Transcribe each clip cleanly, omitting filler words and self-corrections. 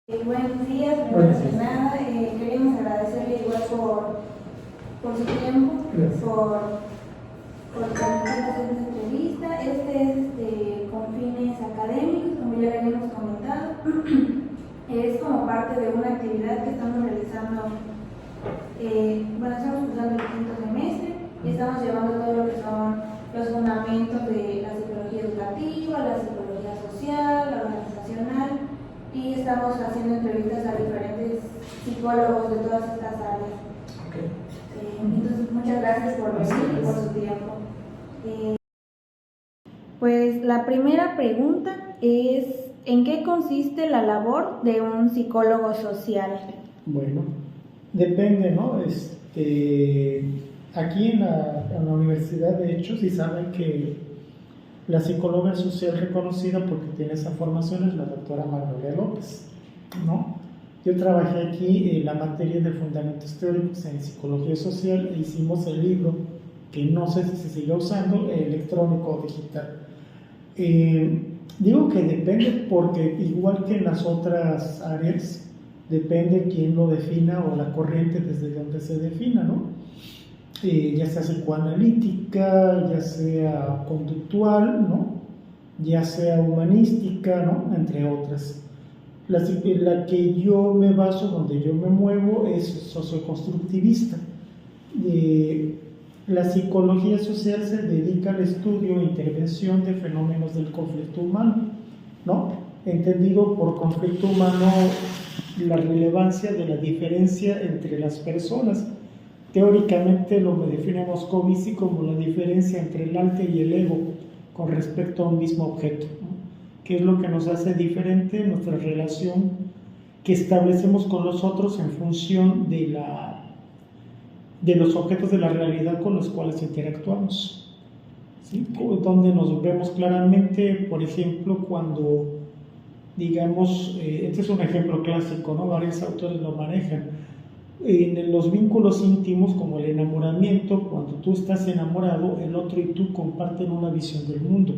Buenos días, Buenos primero que días. nada, queremos agradecerle igual por su tiempo, Gracias. por permitirnos hacer esta entrevista. Este es con fines académicos, como ya le habíamos comentado. Es como parte de una actividad que estamos realizando. Estamos cursando el quinto semestre y estamos llevando todo lo que son los fundamentos de la psicología educativa, la psicología social, la organizacional, y estamos haciendo entrevistas a diferentes psicólogos de todas estas áreas. Okay. Entonces, muchas gracias por venir y por su tiempo. Pues la primera pregunta es: ¿en qué consiste la labor de un psicólogo social? Bueno, depende, ¿no? Aquí en la universidad, de hecho, sí saben que la psicóloga social reconocida porque tiene esa formación es la doctora Magnolia López, ¿no? Yo trabajé aquí en la materia de fundamentos teóricos en psicología social e hicimos el libro, que no sé si se sigue usando, electrónico o digital. Digo que depende porque igual que en las otras áreas, depende quién lo defina o la corriente desde donde se defina, ¿no? Ya sea psicoanalítica, ya sea conductual, ¿no? Ya sea humanística, ¿no? Entre otras. La que yo me baso, donde yo me muevo, es socioconstructivista. La psicología social se dedica al estudio e intervención de fenómenos del conflicto humano, ¿no? Entendido por conflicto humano la relevancia de la diferencia entre las personas. Teóricamente lo define Moscovici como la diferencia entre el arte y el ego con respecto a un mismo objeto, ¿no? ¿Qué es lo que nos hace diferente? Nuestra relación que establecemos con los otros en función de los objetos de la realidad con los cuales interactuamos, ¿sí? Donde nos vemos claramente, por ejemplo, cuando, digamos, este es un ejemplo clásico, ¿no? Varios autores lo manejan. En los vínculos íntimos, como el enamoramiento, cuando tú estás enamorado, el otro y tú comparten una visión del mundo.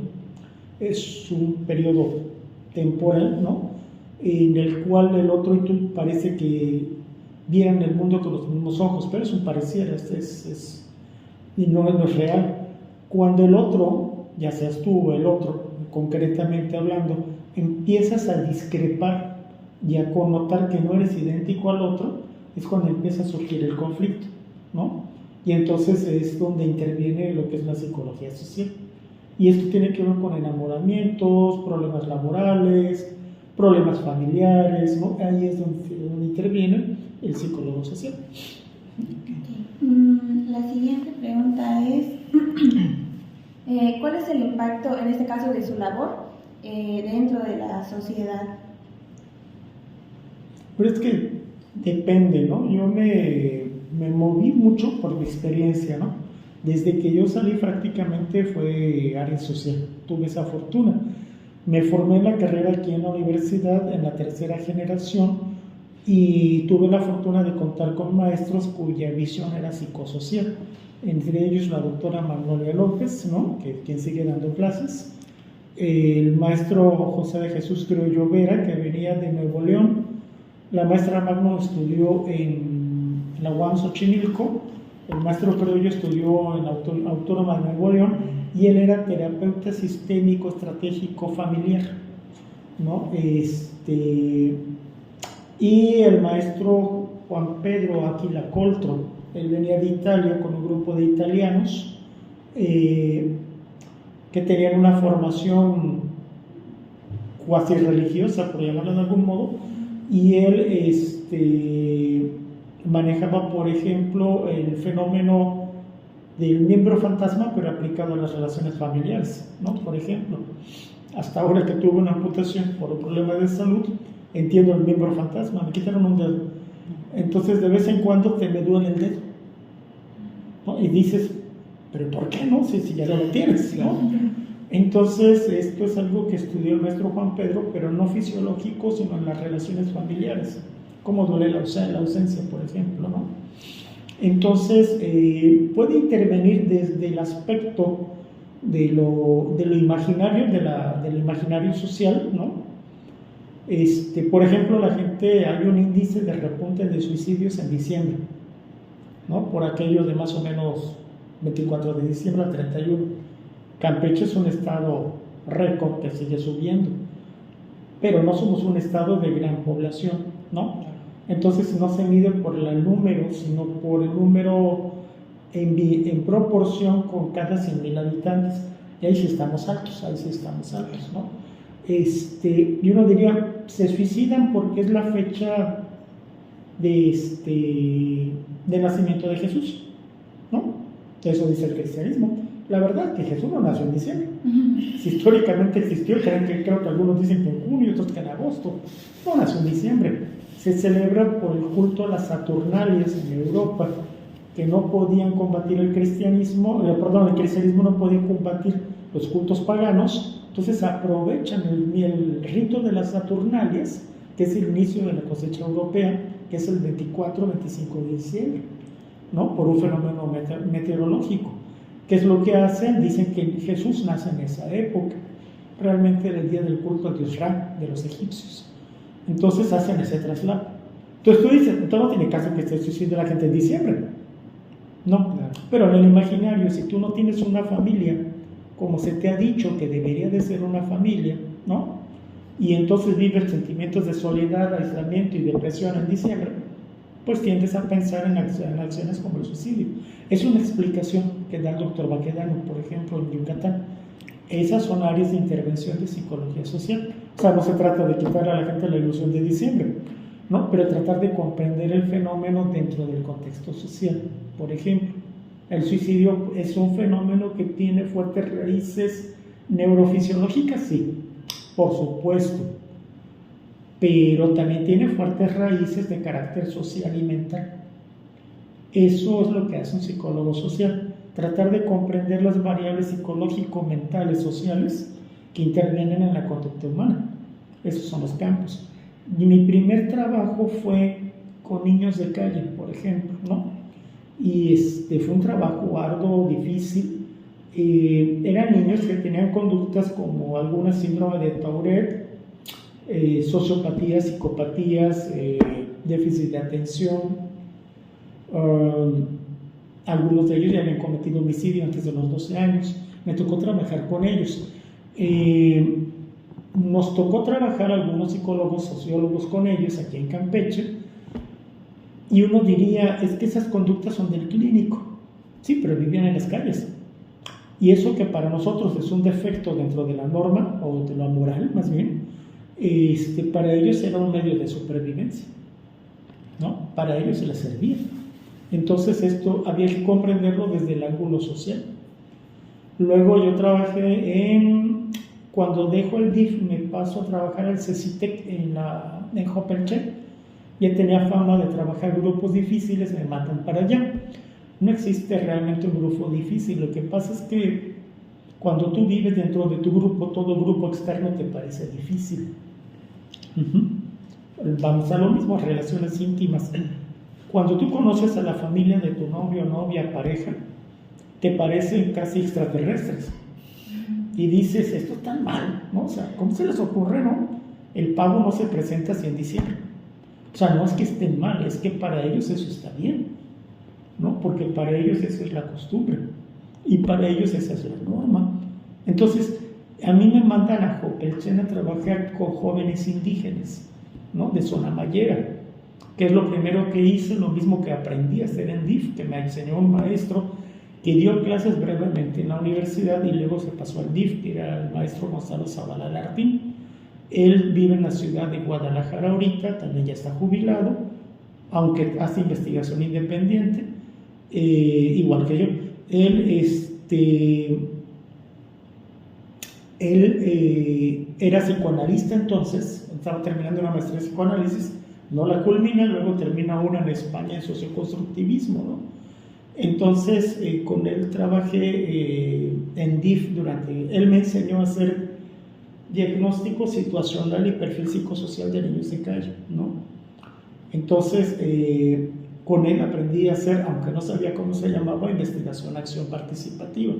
Es un periodo temporal, ¿no? En el cual el otro y tú parece que vieran el mundo con los mismos ojos, pero es un pareciera, y no es real. Cuando el otro, ya seas tú o el otro, concretamente hablando, empiezas a discrepar y a connotar que no eres idéntico al otro, es cuando empieza a surgir el conflicto, ¿no? Y entonces es donde interviene lo que es la psicología social. Y esto tiene que ver con enamoramientos, problemas laborales, problemas familiares, ¿no? Ahí es donde interviene el psicólogo social. La siguiente pregunta es: ¿cuál es el impacto, en este caso, de su labor dentro de la sociedad? Pero es que depende, ¿no? Yo me moví mucho por mi experiencia, ¿no? Desde que yo salí prácticamente fue área social, tuve esa fortuna. Me formé en la carrera aquí en la universidad en la tercera generación y tuve la fortuna de contar con maestros cuya visión era psicosocial, entre ellos la doctora Magnolia López, ¿no? Quien sigue dando clases, el maestro José de Jesús Criollo Vera, que venía de Nuevo León. La maestra Magno estudió en la UAM Xochimilco, el maestro Criollo estudió en la Autónoma de Nuevo León y él era terapeuta sistémico estratégico familiar, ¿no? Y el maestro Juan Pedro Aquila Coltro, él venía de Italia con un grupo de italianos que tenían una formación cuasi religiosa, por llamarlo de algún modo, y él manejaba, por ejemplo, el fenómeno del miembro fantasma, pero aplicado a las relaciones familiares, ¿no? Por ejemplo, hasta ahora que tuve una amputación por un problema de salud, entiendo el miembro fantasma, me quitaron un dedo, entonces de vez en cuando te me duele el dedo, ¿no? Y dices, ¿pero por qué no? Si ya lo tienes, ¿no? Entonces, esto es algo que estudió el maestro Juan Pedro, pero no fisiológico, sino en las relaciones familiares, cómo duele la ausencia, por ejemplo, ¿no? Entonces, puede intervenir desde el aspecto de lo imaginario, del imaginario social, ¿no? Por ejemplo, hay un índice de repunte de suicidios en diciembre, ¿no? Por aquello de más o menos 24 de diciembre al 31. Campeche es un estado récord que sigue subiendo, pero no somos un estado de gran población, ¿no? Entonces no se mide por el número, sino por el número en proporción con cada 100,000 habitantes. Y ahí sí estamos altos, ¿no? Y uno diría, se suicidan porque es la fecha de nacimiento de Jesús, ¿no? Eso dice el cristianismo. La verdad es que Jesús no nació en diciembre. Si históricamente existió, creo que algunos dicen que en junio, otros que en agosto. No nació en diciembre. Se celebra por el culto a las Saturnalias en Europa, que no podían combatir el cristianismo, el cristianismo no podía combatir los cultos paganos, entonces aprovechan el rito de las Saturnalias, que es el inicio de la cosecha europea, que es el 24-25 de diciembre, ¿no? Por un fenómeno meteorológico. ¿Qué es lo que hacen? Dicen que Jesús nace en esa época. Realmente era el día del culto a Dios Ra, de los egipcios. Entonces hacen ese traslado. Entonces tú dices, entonces no tiene caso que esté suicidio la gente en diciembre. No, pero en el imaginario, si tú no tienes una familia, como se te ha dicho que debería de ser una familia, ¿no? Y entonces vives sentimientos de soledad, aislamiento y depresión en diciembre, pues tiendes a pensar en acciones como el suicidio. Es una explicación que da el doctor Baquedano, por ejemplo, en Yucatán. Esas son áreas de intervención de psicología social. O sea, no se trata de quitar a la gente la ilusión de diciembre, ¿no? Pero tratar de comprender el fenómeno dentro del contexto social. Por ejemplo, el suicidio es un fenómeno que tiene fuertes raíces neurofisiológicas, sí, por supuesto, pero también tiene fuertes raíces de carácter social y mental. Eso es lo que hace un psicólogo social, tratar de comprender las variables psicológico-mentales sociales que intervienen en la conducta humana. Esos son los campos. Y mi primer trabajo fue con niños de calle, por ejemplo, ¿no? Y fue un trabajo arduo, difícil. Eran niños que tenían conductas como alguna síndrome de Tourette, sociopatías, psicopatías, déficit de atención. Algunos de ellos ya habían cometido homicidio antes de los 12 años. Me tocó trabajar con ellos. Nos tocó trabajar algunos psicólogos, sociólogos con ellos aquí en Campeche, y uno diría, es que esas conductas son del clínico. Sí, pero vivían en las calles. Y eso que para nosotros es un defecto dentro de la norma, o de la moral más bien, para ellos era un medio de supervivencia, ¿no? Para ellos se les servía. Entonces esto había que comprenderlo desde el ángulo social. Luego yo trabajé cuando dejo el DIF me paso a trabajar al CECITEC en Jopelche. Ya tenía fama de trabajar grupos difíciles, me matan para allá. No existe realmente un grupo difícil, lo que pasa es que cuando tú vives dentro de tu grupo, todo grupo externo te parece difícil. Vamos a lo mismo, relaciones íntimas. Cuando tú conoces a la familia de tu novio, novia, pareja, te parecen casi extraterrestres. Y dices, esto está mal, ¿no? O sea, ¿cómo se les ocurre, no? El pavo no se presenta así en diciembre. O sea, no es que estén mal, es que para ellos eso está bien, ¿no? Porque para ellos esa es la costumbre y para ellos esa es la norma. Entonces, a mí me mandan a Jopelchen a trabajar con jóvenes indígenas, ¿no? De zona mayera, que es lo primero que hice, lo mismo que aprendí a hacer en DIF, que me enseñó un maestro que dio clases brevemente en la universidad y luego se pasó al DIF, que era el maestro Gonzalo Zavala Larpín. Él vive en la ciudad de Guadalajara ahorita, también ya está jubilado, aunque hace investigación independiente, igual que yo. Él era psicoanalista entonces, estaba terminando una maestría de psicoanálisis, no la culmina, luego termina una en España en socioconstructivismo, ¿no? Entonces con él trabajé en DIF él me enseñó a hacer diagnóstico situacional y perfil psicosocial de niños de calle, ¿no? Entonces con él aprendí a hacer, aunque no sabía cómo se llamaba, investigación acción participativa.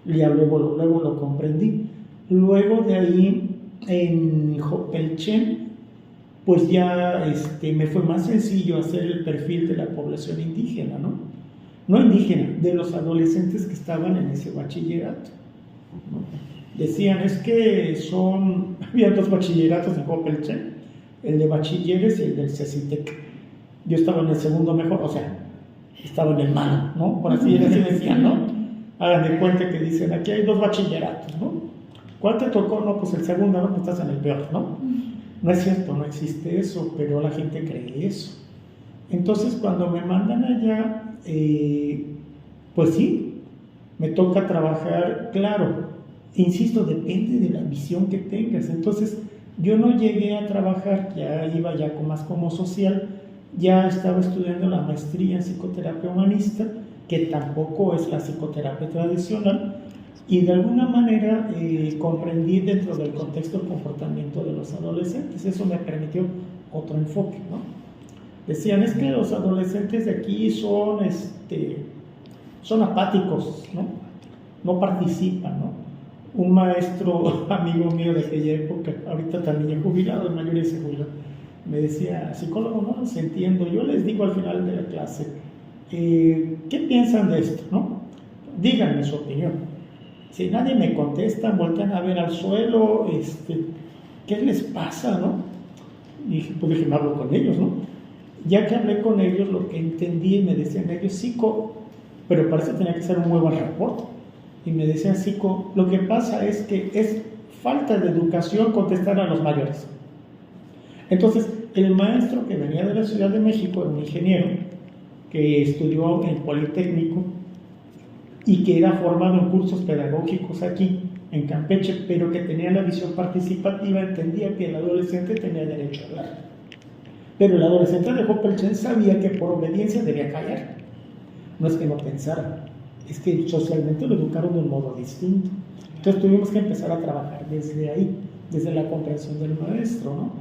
Ya luego lo comprendí. Luego de ahí en Jopelchen, pues ya me fue más sencillo hacer el perfil de la población indígena, ¿no? No indígena, de los adolescentes que estaban en ese bachillerato, ¿no? Decían, es que había dos bachilleratos en Jopelchen, el de bachilleres y el del CECITEC. Yo estaba en el segundo mejor, o sea, estaba en el malo, ¿no? Por así decían, ¿no? Hagan de cuenta que dicen, aquí hay dos bachilleratos, ¿no? ¿Cuál te tocó? No, pues el segundo, ¿no? Pues estás en el peor, ¿no? No es cierto, no existe eso, pero la gente cree eso. Entonces, cuando me mandan allá, pues sí, me toca trabajar, claro, insisto, depende de la visión que tengas. Entonces, yo no llegué a trabajar, ya iba ya más como social, ya estaba estudiando la maestría en psicoterapia humanista, que tampoco es la psicoterapia tradicional, y de alguna manera comprendí dentro del contexto el comportamiento de los adolescentes. Eso me permitió otro enfoque, ¿no? Decían, es que los adolescentes de aquí son apáticos, ¿no? No participan, ¿no? Un maestro, amigo mío de aquella época, ahorita también ya jubilado, en mayoría se jubiló, me decía, psicólogo, no los entiendo. Yo les digo al final de la clase, ¿qué piensan de esto, no? Díganme su opinión. Si nadie me contesta, voltean a ver al suelo, ¿qué les pasa, no? Y pues dije, me hablo con ellos, ¿no? Ya que hablé con ellos, lo que entendí, me decían ellos, pero para eso tenía que ser un muy buen reporte. Y me decían, lo que pasa es que es falta de educación contestar a los mayores. Entonces, el maestro que venía de la Ciudad de México, era un ingeniero, que estudió en Politécnico, y que era formado en cursos pedagógicos aquí, en Campeche, pero que tenía la visión participativa, entendía que el adolescente tenía derecho a hablar. Pero el adolescente de Jopelchen sabía que por obediencia debía callar. No es que no pensara, es que socialmente lo educaron de un modo distinto. Entonces tuvimos que empezar a trabajar desde ahí, desde la comprensión del maestro, ¿no?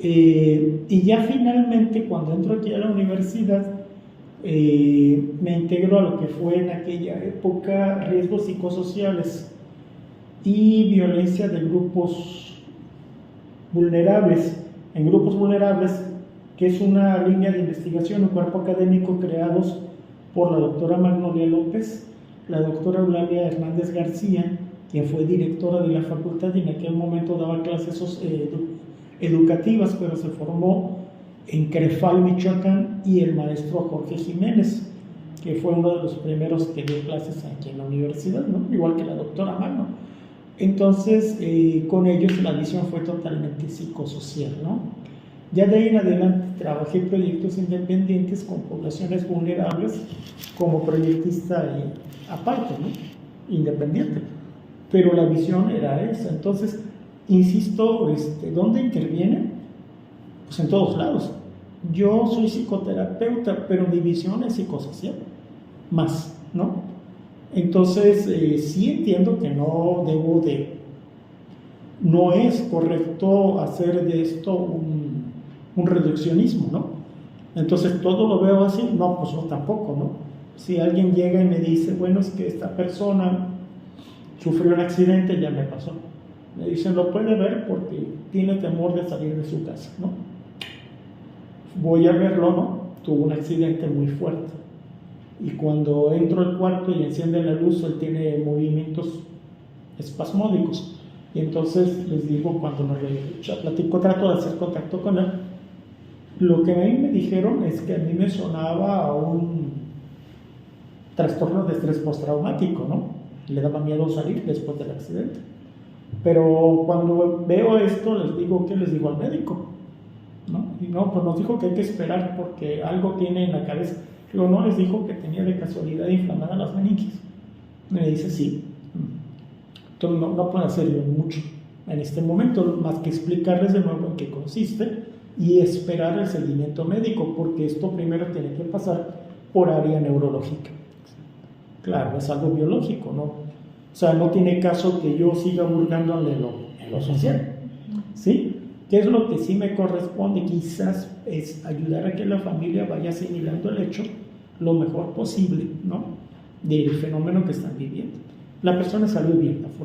Y ya finalmente, cuando entro aquí a la universidad, me integro a lo que fue en aquella época riesgos psicosociales y violencia de grupos vulnerables. En grupos vulnerables, que es una línea de investigación, un cuerpo académico creados por la doctora Magnolia López, la doctora Eulalia Hernández García, quien fue directora de la facultad y en aquel momento daba clases educativas, pero se formó en Crefal, Michoacán, y el maestro Jorge Jiménez, que fue uno de los primeros que dio clases aquí en la universidad, ¿no? Igual que la doctora Magno. Entonces, con ellos la visión fue totalmente psicosocial, ¿no? Ya de ahí en adelante trabajé proyectos independientes con poblaciones vulnerables como proyectista aparte, ¿no? Independiente. Pero la visión era esa. Entonces, insisto, ¿dónde interviene? Pues en todos lados. Yo soy psicoterapeuta, pero mi visión es psicosocial, más, ¿no? Entonces, sí entiendo que no es correcto hacer de esto un reduccionismo, ¿no? Entonces, ¿todo lo veo así? No, pues yo tampoco, ¿no? Si alguien llega y me dice, bueno, es que esta persona sufrió un accidente, ya me pasó. Me dicen, lo puede ver porque tiene temor de salir de su casa, ¿no? Voy a verlo, ¿no? Tuvo un accidente muy fuerte. Y cuando entro al cuarto y enciende la luz, él tiene movimientos espasmódicos. Y entonces les digo, cuando platico, trato de hacer contacto con él. Lo que a mí me dijeron es que a mí me sonaba a un trastorno de estrés postraumático, ¿no? Le daba miedo salir después del accidente. Pero cuando veo esto, les digo, ¿qué les digo al médico? ¿No? Y no, pues nos dijo que hay que esperar porque algo tiene en la cabeza. Luego no, les dijo que tenía de casualidad inflamadas las meninges. Me dice, sí. Entonces no puedo hacer yo mucho en este momento, más que explicarles de nuevo en qué consiste y esperar el seguimiento médico, porque esto primero tiene que pasar por área neurológica. Claro, es algo biológico, ¿no? O sea, no tiene caso que yo siga hurgando en lo social, ¿sí? ¿Qué es lo que sí me corresponde? Quizás es ayudar a que la familia vaya asimilando el hecho lo mejor posible, ¿no? Del fenómeno que están viviendo. La persona salió bien, afortunadamente.